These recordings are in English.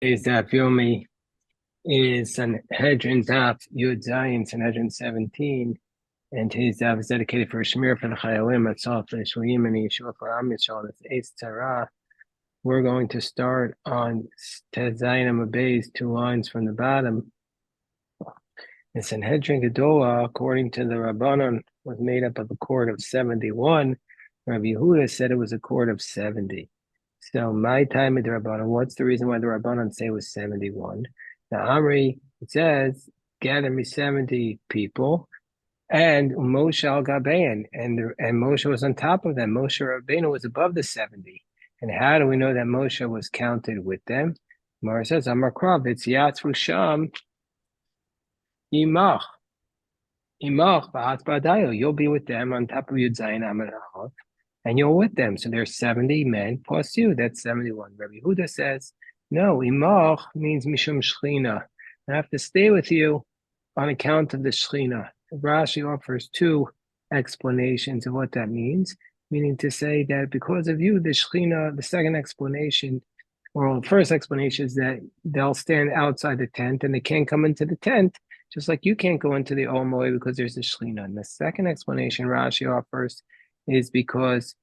Is that Yomi is Sanhedrin Daf Yud Zayin Sanhedrin 17, and his daf is dedicated for Shemir for the Chayalim, Atzal for the Shuyim, and Yeshua for Am Yisrael. That's Eitz Tzara. We're going to start on Tez Zayin Amabeis, 2 lines from the bottom. The Sanhedrin Gedolah, according to the Rabbanon, was made up of a court of 71. Rabbi Yehuda said it was a court of 70. So my time with the Rabbanon, what's the reason why the Rabbanon say it was 71? Now Amri, it says, gather me 70 people, and Moshe al Gabein, and Moshe was on top of them. Moshe Rabbeinu was above the 70. And how do we know that Moshe was counted with them? Mara says, Amar Krav, it's Yatzru Sham Imach. Imach Ba'at Ba'adayo. You'll be with them on top of Yud Zayin Amarav, and you're with them. So there's 70 men plus you. That's 71. Rabbi Huda says, no, Imach means Mishum Shechina. I have to stay with you on account of the Shechina. Rashi offers 2 explanations of what that means, meaning to say that because of you, the Shechina, the second explanation, or the first explanation is that they'll stand outside the tent and they can't come into the tent, just like you can't go into the Omoy because there's a Shechina. And the second explanation Rashi offers is because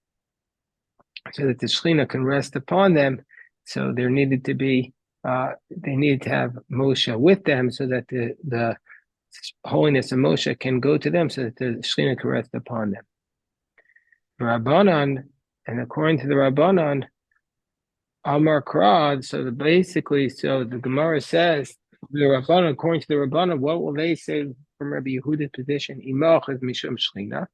so that the Shechina can rest upon them. So there needed to be, they needed to have Moshe with them so that the holiness of Moshe can go to them so that the Shechina can rest upon them. Rabbanan, and according to the Rabbanan, Amar Krad, so the Gemara says, the Rabbanan, according to the Rabbanan, what will they say from Rabbi Yehuda's position? Imach is Mishum Shechina.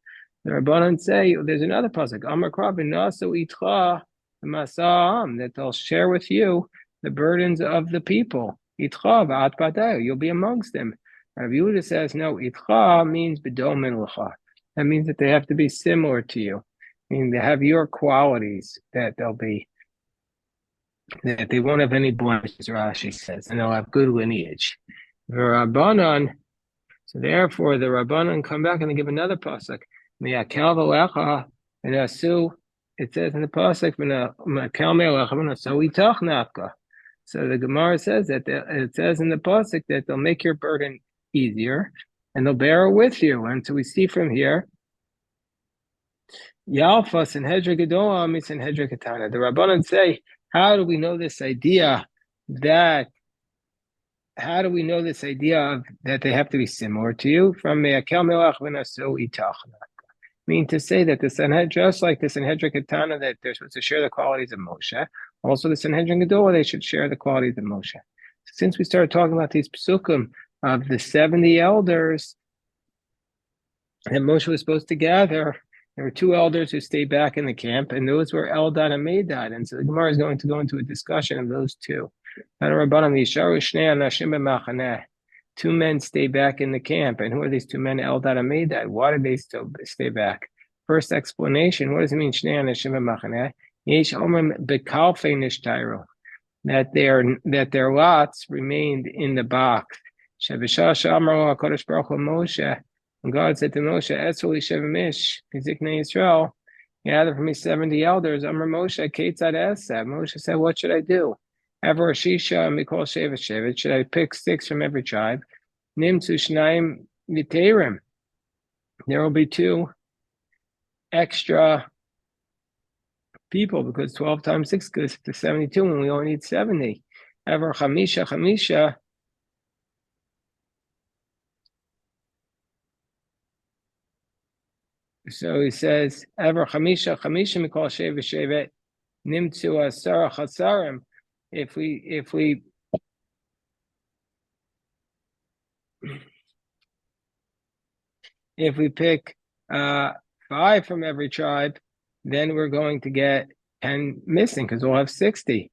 The Rabbanan say, there's another pasuk, Amar Krab Nasu Itcha Masa'am, that they'll share with you the burdens of the people. Itcha V'at Badayu, you'll be amongst them. Rabbi Yehuda says, no, Itcha means B'domen L'cha. That means that they have to be similar to you, meaning they have your qualities, that they won't have any blemishes, Rashi says, and they'll have good lineage. The Rabbanan, so therefore the Rabbanan come back and they give another pasuk. It says in the pasuk, so the Gemara says that it says in the pasuk that they'll make your burden easier and they'll bear it with you. And so we see from here, Yalfa Sanhedrin Gedolah meets Sanhedrin Katana. The Rabbanan say, how do we know this idea of that they have to be similar to you? From Me'akel Melach V'nasu Itach. Mean to say that the Sanhedrin, just like the Sanhedrin Katana, that they're supposed to share the qualities of Moshe, also the Sanhedrin Gedolah, they should share the qualities of Moshe. Since we started talking about these psukim of the 70 elders that Moshe was supposed to gather, there were 2 elders who stayed back in the camp, and those were Eldad and Medad. And so the Gemara is going to go into a discussion of those 2. 2 men stay back in the camp. And who are these 2 men? Eldad and Medad. Why did they still stay back? First explanation, what does it mean? That their lots remained in the box. And God said to Moshe, Etzoli Shevimish, Kizikne Yisrael, gather for me 70 elders. Amar Moshe, Ketzad Eseh. Moshe said, what should I do? Ever Shisha Mikol Shevet Shevet. Should I pick 6 from every tribe? Nimtzu Shnaim Viterim. There will be 2 extra people because 12 times 6 goes to 72 and we only need 70. Ever Chamisha. So he says, Ever Chamisha Mikol Shevet Shevet. Nimtzu Asara Chasarim. If we pick 5 from every tribe, then we're going to get 10 missing because we'll have 60.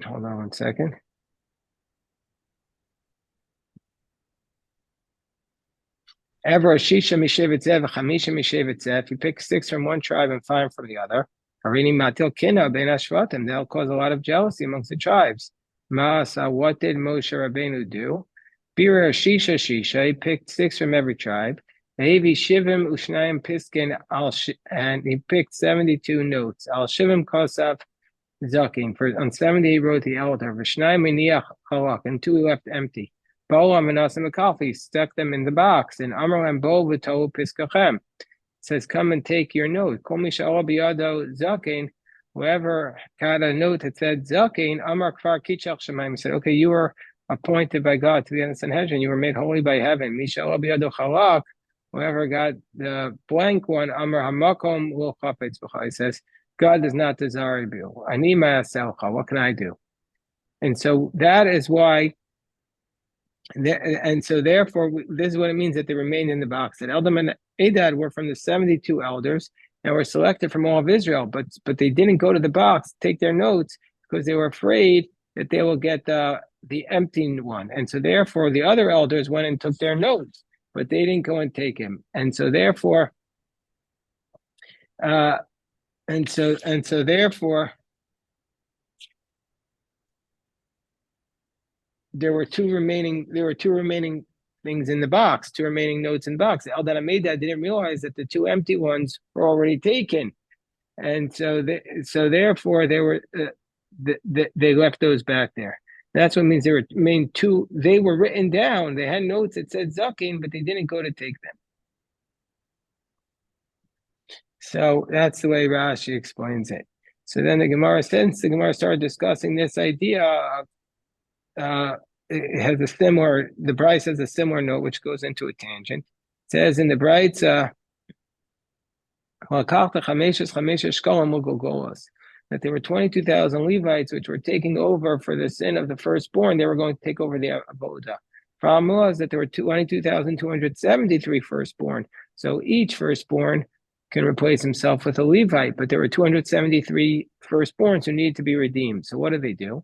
Hold on 1 second. Ever Shisha Mishevet Zev, Chamisha Mishevet Zev. If you pick 6 from one tribe and 5 from the other, Harini Matil Kina Ben Ashvatim, they'll cause a lot of jealousy amongst the tribes. Maasa, what did Moshe Rabbeinu do? Bira Shisha, he picked 6 from every tribe. Maybe Shivim Ushnayim Piskin and he picked 72 notes. Al Shivim Kosav Zakin. For on 70 he wrote the elder. Vishnai miniach halak, and 2 he left empty. Ba'olam and Asim Akalfi stuck them in the box. And Amram Bo V'Tolu Piskachem says, "Come and take your note." Kol Misha'al Biyado Zakin. Whoever got a note that said Zakin, Amar Kfar Kichach Shemaim, said, "Okay, you were appointed by God to be in the Sanhedrin. You were made holy by heaven." Misha'al Biyado Chalak. Whoever got the blank one, Amar Hamakom Lo Chafetz B'cha. He says, God does not desire you. Ani ma'aselcha. What can I do? And so that is why, and so therefore, this is what it means that they remained in the box. That Eldam and Adad were from the 72 elders and were selected from all of Israel, but they didn't go to the box, take their notes, because they were afraid that they will get the empty one. And so therefore, the other elders went and took their notes, but they didn't go and take him. And so therefore, and so therefore, there were two remaining things in the box, two remaining notes in the box. Eldad Ameda didn't realize that the two empty ones were already taken, and so therefore they left those back there. That's what means there remained two. They were written down. They had notes that said Zakin, but they didn't go to take them. So that's the way Rashi explains it. So then the Gemara started discussing this idea of it has a similar, the Bryce has a similar note which goes into a tangent. It says in the Bryce, that there were 22,000 Levites which were taking over for the sin of the firstborn. They were going to take over the Avodah. Problem was that there were 22,273 firstborn. So each firstborn can replace himself with a Levite, but there were 273 firstborns who needed to be redeemed. So what do?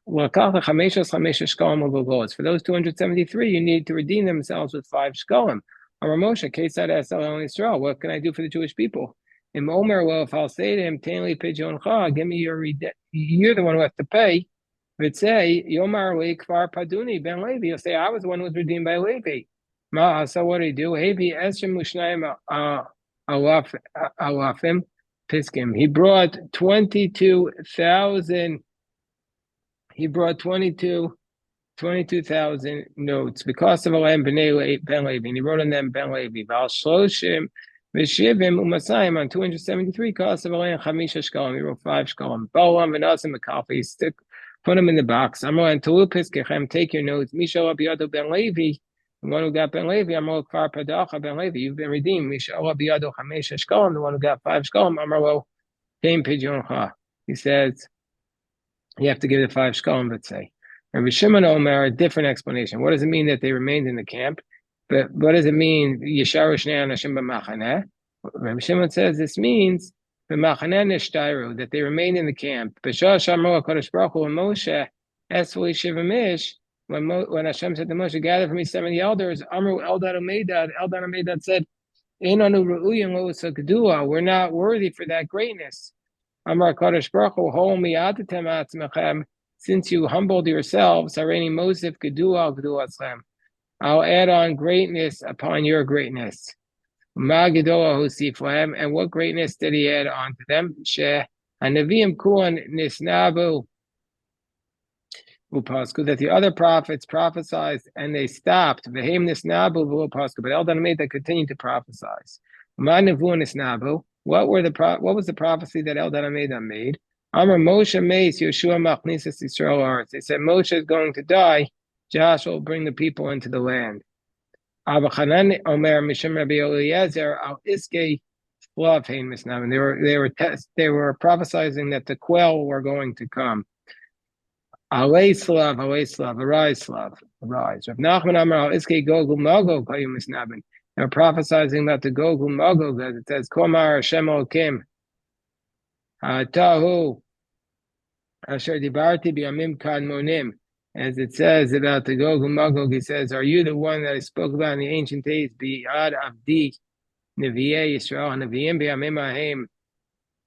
For those 273, you need to redeem themselves with 5 shkalim. What can I do for the Jewish people? Well, if I'll say to him, give me your you're the one who has to pay. But say, Yomar Kfar Paduni Ben Levi. You'll say, I was the one who was redeemed by Levi. So what do you do? Alafim Piskim. He brought 22,000. He brought 22,000 notes because of Alam Ben Levi, and he wrote on them Ben Levi. Val Shloshim V'Shivim Umasayim on 273 cost of Alam Chamisha Shkalim. He wrote 5 Shkalim. Ba'olam V'Nasim Mekafi. Put them in the box. Amar and Tolu Piskechem. Take your notes. Mishal Abiyado Ben Levi. The one who got Ben Levi. Amar Kfar Padacha Ben Levi. You've been redeemed. Mishal Abiyado Chamisha Shkalim. The one who got 5 Shkalim. Amar Lo Teim Pidyon. He says, you have to give the 5 shkalim, let's say. Rabbi Shimon Omer, a different explanation. What does it mean that they remained in the camp? But what does it mean? Yesharu Shnei Anashim b'machaneh. Rabbi Shimon says this means b'machaneh nishtayru, that they remained in the camp. B'shah Shamro HaKadosh Baruch Hu and Moshe Esvoli Shivamish. When Hashem said to Moshe, gather for me 70 elders, Amru Eldad Amedad said, Einanu Ru'uyin Lo Sakadua. We're not worthy for that greatness. Amar Kadosh Baruch Hu, since you humbled yourselves, Hareni Mosif Gedua Geduatzlem. I'll add on greatness upon your greatness. Ma Gedola Husiflahem, and what greatness did he add on to them? She Hanavim Kuan Nisnabu Upasku, that the other prophets prophesied and they stopped. Vehem Nisnabu Upasku, but Eldad made that continued to prophesy. Ma Nevu Nisnabu. What was the prophecy that Eldad Ameda made? Amar Moshe Meis Yeshua Machnisas Yisrael Arts. They said Moshe is going to die. Joshua will bring the people into the land. Abba Chanan Omer Mishim Rabbi Eliezer Al Iske Flav Hein Misnam. They were prophesying that the quail were going to come. Alei Slav, arise Slav, arise. Rav Nachman Amar Al Iske Gogul Magog Kayum Misnabin. They're prophesying about the Gog Magog, as it says, Komar Hashem Elokim, Tahu, Asher Dibarti B'Yamim Kadmonim, as it says about the Gog Magog. He says, are you the one that I spoke about in the ancient days? Bi'ad Avdi, Nevi'eh Yisrael, Nevi'im B'Yamim Ahem,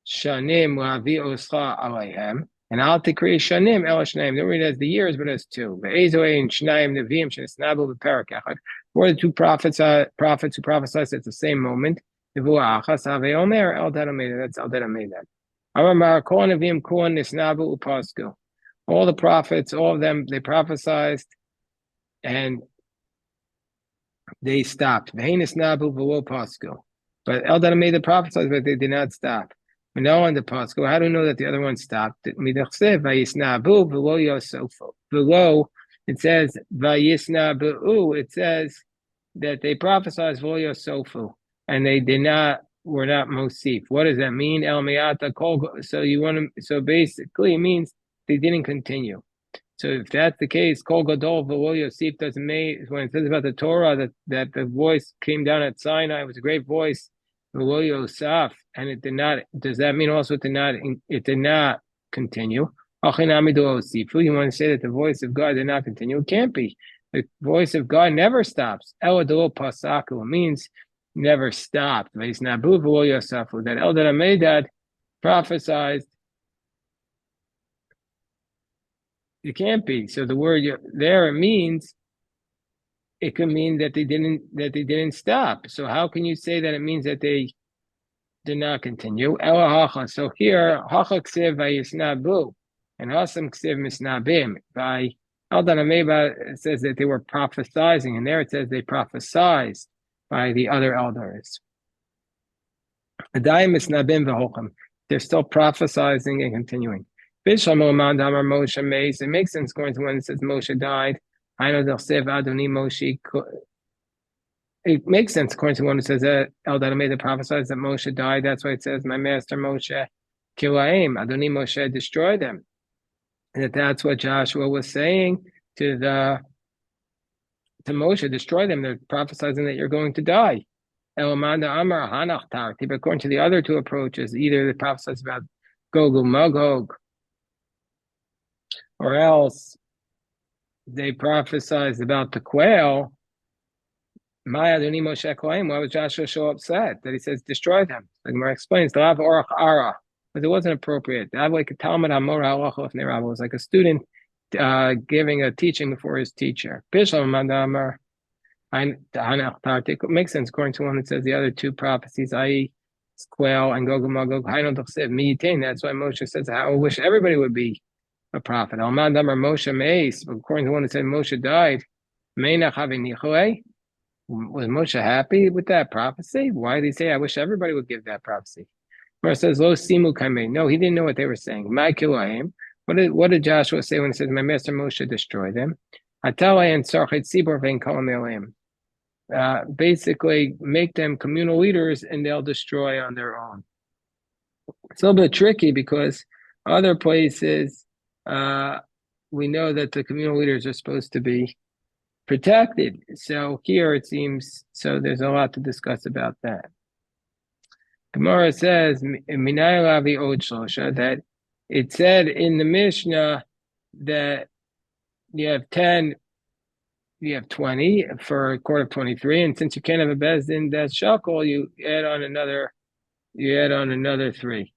Shanim Lavi Oscha Alayhem. And I'll to create Shanim El Shnaim. Don't read it as the years, but as 2. Ve'ezoe and Shnaim Nevi'im Shenesnabu B'Perak Echad. Or the 2 prophets who prophesied at the same moment. That's Eldad Amedad. All the prophets, all of them, they prophesied and they stopped. But Eldad made the prophesied, but they did not stop. We know on the Pasco, how do we know that the other one stopped? Below, it says, it says that they prophesied and they did not, were not Mosif. What does that mean? So basically it means they didn't continue. So if that's the case, Kol Gadol V'lo Yosef doesn't mean, when it says about the Torah that the voice came down at Sinai, it was a great voice, V'lo Yosef, and it did not. Does that mean also it did not continue? You want to say that the voice of God did not continue? It can't be. The voice of God never stops. Eladol Pasaku means never stopped. That Eldad Amedad prophesied. It can't be. So the word there, it means, it could mean that they didn't stop. So how can you say that it means that they did not continue? So here, hacha ksiv vayisnabu, and hasam ksiv misnabim. By Eldad Ameba, it says that they were prophesizing, and there it says they prophesied by the other elders. Adayim misnabim v'hocham. They're still prophesizing and continuing. It makes sense according to when it says Moshe died. It makes sense according to when it says that Eldad made the prophesies that Moshe died. That's why it says, my master Moshe kilaim, Adoni Moshe destroyed them. And that's what Joshua was saying to Moshe, destroy them. They're prophesying that you're going to die. According to the other two approaches, either the prophesies about Gog and Magog, or else they prophesied about the quail. Why was Joshua so upset that he says destroy them? Like Gemara explains, but it wasn't appropriate. It was like a student giving a teaching before his teacher. It makes sense according to one that says the other two prophecies, i.e., quail and Gog and Magog. That's why Moshe says, I wish everybody would be a prophet. Moshe Meis, according to one that said Moshe died. Was Moshe happy with that prophecy? Why did he say, I wish everybody would give that prophecy? Where it says, Lo simu kaimei. No, he didn't know what they were saying. My kilayim. What did Joshua say when he says, my master Moshe destroyed them? Basically, make them communal leaders and they'll destroy on their own. It's a little bit tricky because other places, we know that the communal leaders are supposed to be protected. So here it seems, so there's a lot to discuss about that. Gemara says, that it said in the Mishnah that you have 10, you have 20 for a court of 23, and since you can't have a bezdin that's shakel, you add on another 3.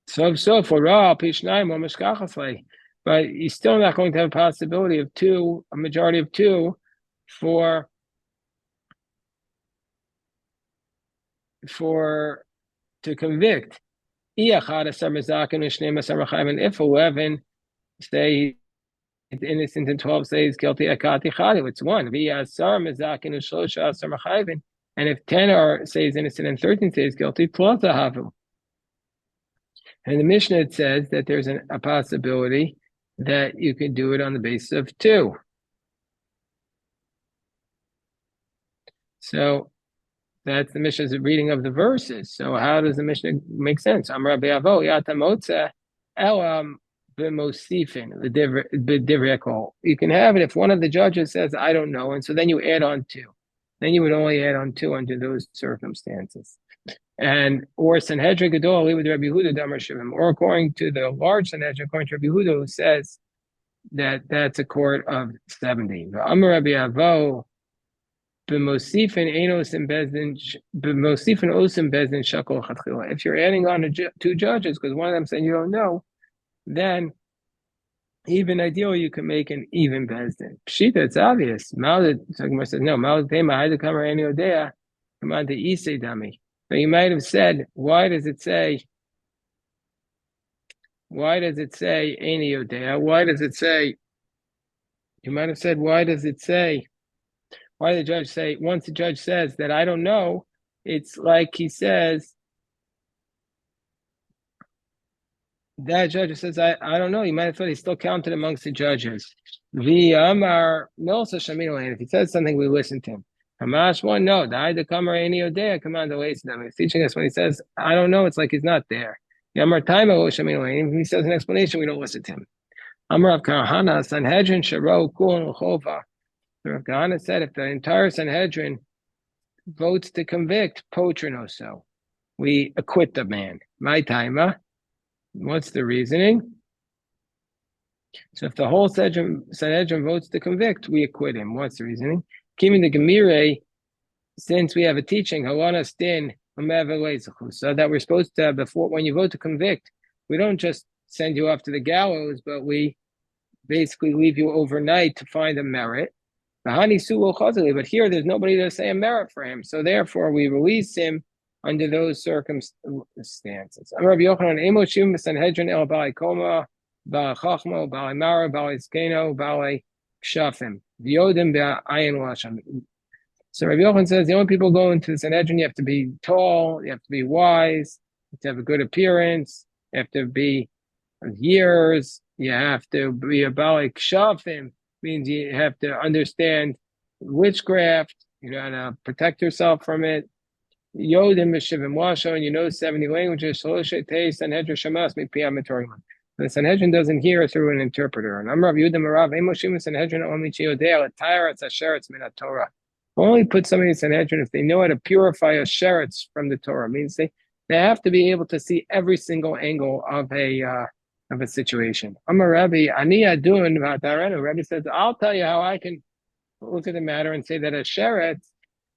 So for Ra, Pishnaim or Mishkachasle, but you're still not going to have a possibility of 2, a majority of 2 to convict. If 11 say it's innocent and 12 say he's guilty, it's 1. And if 10 say he's innocent and 13 say he's guilty, and in the Mishnah it says that there's a possibility that you can do it on the basis of 2. So that's the Mishnah's reading of the verses. So how does the Mishnah make sense? You can have it if one of the judges says, I don't know, and so then you add on 2. Then you would only add on 2 under those circumstances. Or Sanhedrin Gadol with Rabbi Yehuda Damar Shivim, or according to the large Sanhedrin, according to Rabbi Yehuda, who says that that's a court of 70. Amar Rabbi Avo, b'mosifin osim bezdin shakol chatchila. If you're adding on 2 judges, because one of them saying you don't know, then even ideally you can make an even bezdin. Pshita, it's obvious. So Gemara says no. Come on to Isay Dami. But you might have said, why does it say Any Yodea? Why does it say, you might have said, why did the judge say, once the judge says that I don't know, it's like he says, that judge says, I don't know. You might have thought he's still counted amongst the judges. If he says something, we listen to him. Hamash one, no. Command the ways them. He's teaching us when he says, I don't know, it's like he's not there. If he says an explanation, we don't listen to him. Amar of Kahana, Sanhedrin, Sharo, Kul, Chova. Rav Kahana said, if the entire Sanhedrin votes to convict, Potrinoso, we acquit the man. My timer. What's the reasoning? So if the whole Sanhedrin votes to convict, we acquit him. What's the reasoning? Kimi the Gemire, since we have a teaching, Hawana Stin, so that we're supposed to, before when you vote to convict, we don't just send you off to the gallows, but we basically leave you overnight to find a merit. But here there's nobody to say a merit for him. So therefore we release him under those circumstances. Rabbi Yochanan, Emo Shim Sanhedrin El Balai Koma, Balai Chachma, Balai Mara, Balai Skeno, Balai Kshafim, V'yodim B'ayin Lashon. So Rabbi Yochanan says the only people going to the Sanhedrin, you have to be tall, you have to be wise, you have to have a good appearance, you have to be years, you have to be a Balai Kshafim, means you have to understand witchcraft, you know how to protect yourself from it. Yodim B'Shivim Washo, and you know 70 languages. Sanhedrin Shamas the Sanhedrin doesn't hear through an interpreter. And I'm Rav Yudim Arav Emoshim Sanhedrin only Chiodea Tyretz Asheretz Min Torah. Only put somebody in Sanhedrin if they know how to purify a sheretz from the Torah. It means they have to be able to see every single angle of a situation. I'm a Rabbi Ani Adun Vatarenu. Rabbi says, I'll tell you how I can look at the matter and say that a sheretz,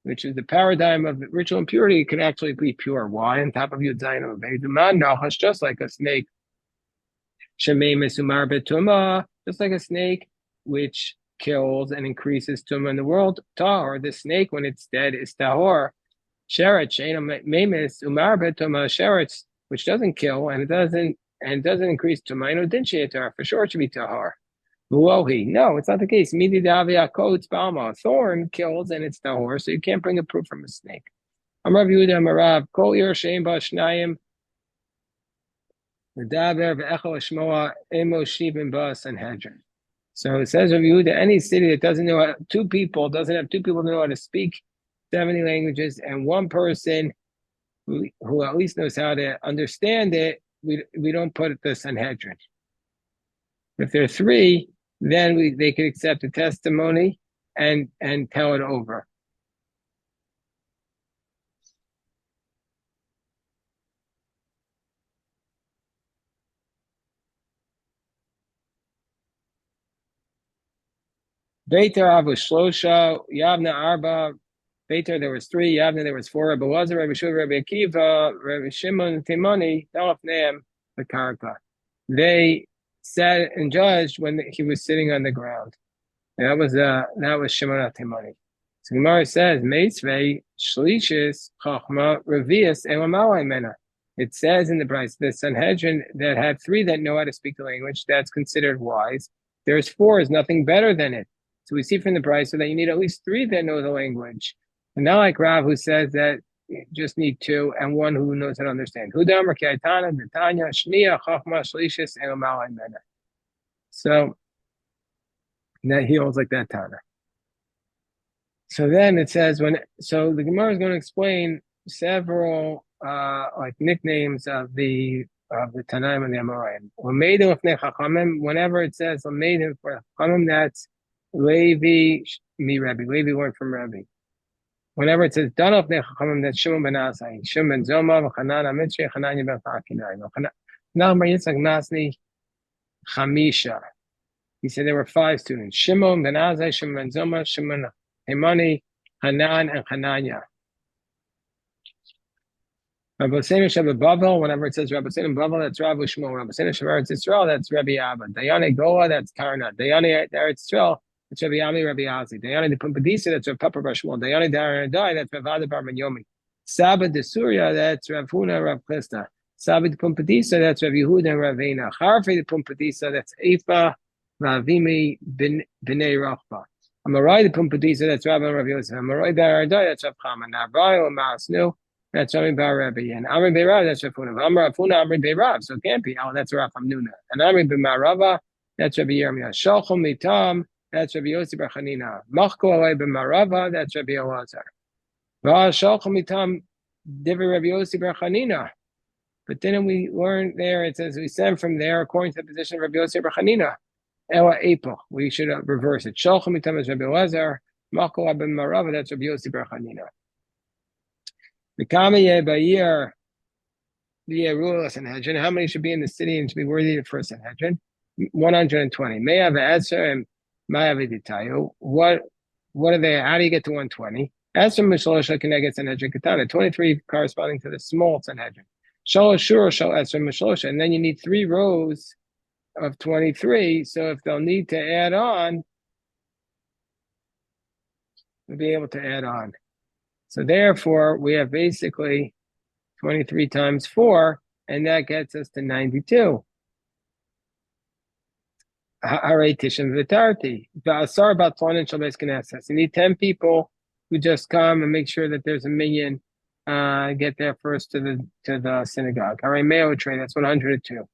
which is the paradigm of ritual impurity, can actually be pure. Why? On top of Yud Zayin of Beis, just like a snake. Shemei Mesumar Betuma, just like a snake, which kills and increases tumah in the world. Tahor, the snake, when it's dead, is tahor. Sheretz, Memes Umar Betuma, sheretz, which doesn't kill and it doesn't increase tumah. For sure, it should be tahor. No, it's not the case. A thorn kills and it's tahor, so you can't bring a proof from a snake. Amrav Yehuda Amarav Kol Ir Shein Ba Shnayim Medaber Ve'echol Shmoa Emo Shivim Ba Sanhedrin. So it says Rav Yehuda, any city that doesn't have two people to know how to speak 70 languages and one person who at least knows how to understand it, we don't put the Sanhedrin. If there are three, then they could accept the testimony and tell it over. Beitar Avu Shlosha, Yavna Arba. Beitar there was three, Yavna there was four. Rabbi Lazar, Rabbi Shua, Rabbi Akiva, Rabbi Shimon, Timoni, Dalafneim, the Karka. They sat and judged when he was sitting on the ground. And that was Shimon Timoni. So Gemara says, Meisvei Shlishis Chachma Revius Elamalai Mena. It says in the Bryce, the Sanhedrin that had three that know how to speak the language, that's considered wise. There's four is nothing better than it. So we see from the Bryce that you need at least three that know the language. And not like Rav, who says that you just need two and one who knows how to understand. Hudam, Rakiatana, Netanya, Shnia, Chachma, Shlishis, Elamalai Mena. So that he holds like that Tana. So then it says so the Gemara is going to explain several like nicknames of the Tanaim and the Amoraim. Whenever it says Lameidim for Chachamim, that's Levi mi Rabbi. Levi learned from Rabbi. Whenever it says Danov ne Chachamim, that's Shimon ben Asai, Shimon ben Zoma, Chanan Amitri, Chananya ben Chakinai. Now Yitzchak Nasni Chamisha. He said there were five students: Shimon ben Azai, Shimon ben Zoma, Shimon Hemani, Hanan, and Hananya. Rabbi Seinu Shabbat Bavel, whenever it says Rabbi Seinu Bavel, that's Rabbi Shmuel. Rabbi Seinu Shabbat Yisrael, that's Rabbi Abba. Dayane Gola, that's Karna. Dayane Eretz Yisrael, that's Rabbi Ami, Rabbi Azi. Dayane de Pumpadisa, that's Rabbi Papa Bar Shmuel. Dayane Daradai, that's Rabbi Ada Bar Menyomi. Saba de Surya, that's Rav Huna, Rav Chisda. Saba de Pumbedisa, that's Rav Yehuda and Rav Eina. Harfe de Pumbedisa, that's Efa, Ravimi, Bnei Rachba. Amarai de Pumbedisa, that's Rabbi and Rav Yosef. Amarai Bar Ardai, that's Rav Chama. Navrai Masnu, that's Rami Bar Rabbi. And Amri Beirav, that's Rav Huna. Amri Rav Huna, Amri Beirav. So it can't be. Oh, that's Rav Hamnuna. And Amri B'Marava, that's Rabbi Yirmiyah. Shalchum Mitam, that's Rabbi Yosef Bar Chanina. Machko Alei B'Marava, that's Rabbi Elazar. But then we learn there, it says we send from there according to the position of Rabbi Yosef Bar Chanina. Ela April. We should reverse it. Shalchum mitam is Rabbi Elazar. Machko Abin Marava, that's Rabbi Yosef Bar Chanina. Sanhedrin. How many should be in the city and should be worthy for a Sanhedrin? 120. May have answer and may have What are they? How do you get to 120? As from Mishlosha Keneged Sanhedrin Katana, 23 corresponding to the small Sanhedrin. Shalosh Shur Shal as from Mishlosha, and then you need 3 rows of 23. So if they'll need to add on, we'll be able to add on. So therefore, we have basically 23 times 4, and that gets us to 92. You need 10 people who just come and make sure that there's a minyan, get there first to the synagogue. That's 102.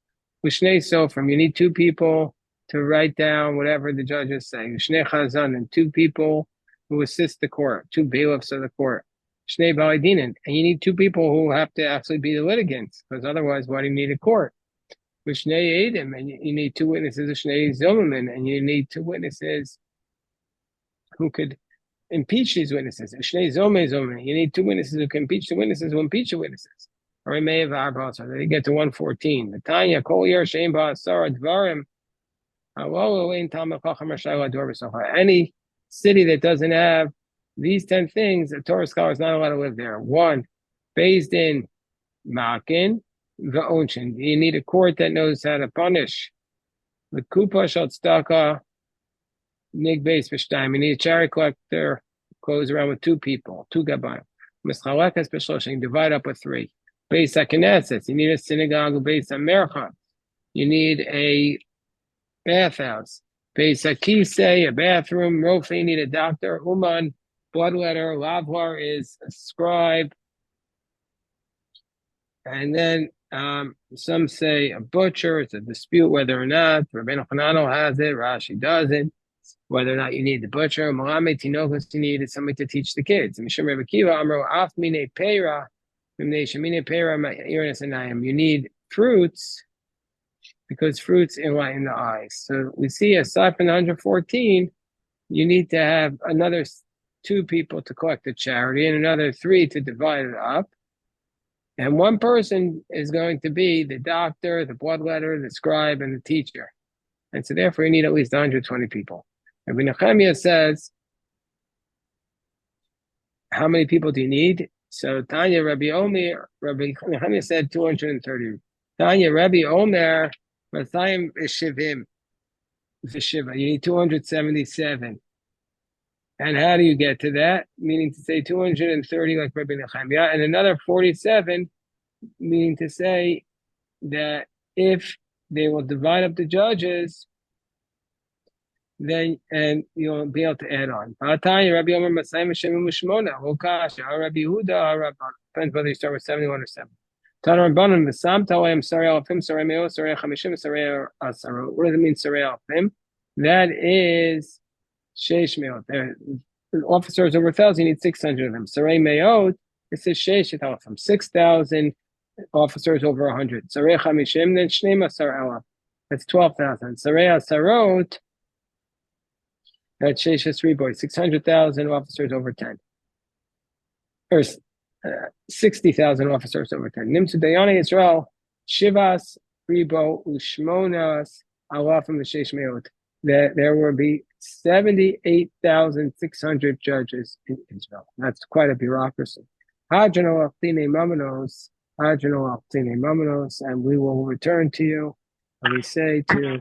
You need 2 people to write down whatever the judges say. And 2 people who assist the court, 2 bailiffs of the court. And you need 2 people who have to actually be the litigants, because otherwise, why do you need a court? And you need 2 witnesses, and you need 2 witnesses who could impeach these witnesses. You need 2 witnesses who can impeach the witnesses who impeach the witnesses. So they get to 114. The Tanya, Kol Yer Shein Ba'asar Dvarim. Any city that doesn't have these 10 things, a Torah scholar is not allowed to live there. 1, based in Makin, Va'onshin. You need a court that knows how to punish. The Kupa Shaltstaka, Nig Beis V'Shtayim. You need a charity collector who goes around with 2 people, 2 Gabayim. Mischalekas B'Shloshim, divide up with 3. Beis HaKnesset. You need a synagogue Beis HaMercham. You need a bathhouse. Beis HaKisei, a bathroom. Rofe, you need a doctor. Uman, bloodletter. Lavlar is a scribe. And then some say a butcher. It's a dispute whether or not. Rabbeinu Hananel has it. Rashi doesn't. Whether or not you need the butcher. Malamed Tinokos, you need somebody to teach the kids. Mishum Rebbe Kiva Amro Af Mine Peira. You need fruits because fruits enlighten the eyes. So we see aside from 114, you need to have another 2 people to collect the charity and another 3 to divide it up. And 1 person is going to be the doctor, the bloodletter, the scribe, and the teacher. And so therefore you need at least 120 people. Rabbi Nehemiah says, how many people do you need? So Tanya Rabbi Omer, Rabbi Nehemiah said 230. Tanya Rabbi Omer, Mathayim Shivim, Vishiva. You need 277. And how do you get to that? Meaning to say 230 like Rabbi Nehemiah, and another 47, meaning to say that if they will divide up the judges, then and you'll be able to add on. Rabbi Omer Masayim Hashem Mishmona. Wokasha. Rabbi Yehuda. Depends whether you start with 71 or 7. Tana Rabbanan V'Sam Talem Sarei Alfim Sarei Meo Sarei Chamishim Sarei Asaro. What does it mean Sarei Alfim? That is Sheish Meot. The officers over 1,000, you need 600 of them. Sarei Meot. It says Sheish Alfim. 6,000 officers over 100. Sarei Chamishim then Shneim Asar Elaf. That's 12,000. Sarei Asarot. That's Shesha 3 boys, 600,000 officers over 10. Or 60,000 officers over 10. Nimtzu Dayana Israel, Shivas, Ribo, Ushmonas, Alafim, Shesh Meot. There will be 78,600 judges in Israel. That's quite a bureaucracy. Hadjano Altine Mamanos, and we will return to you. And we say to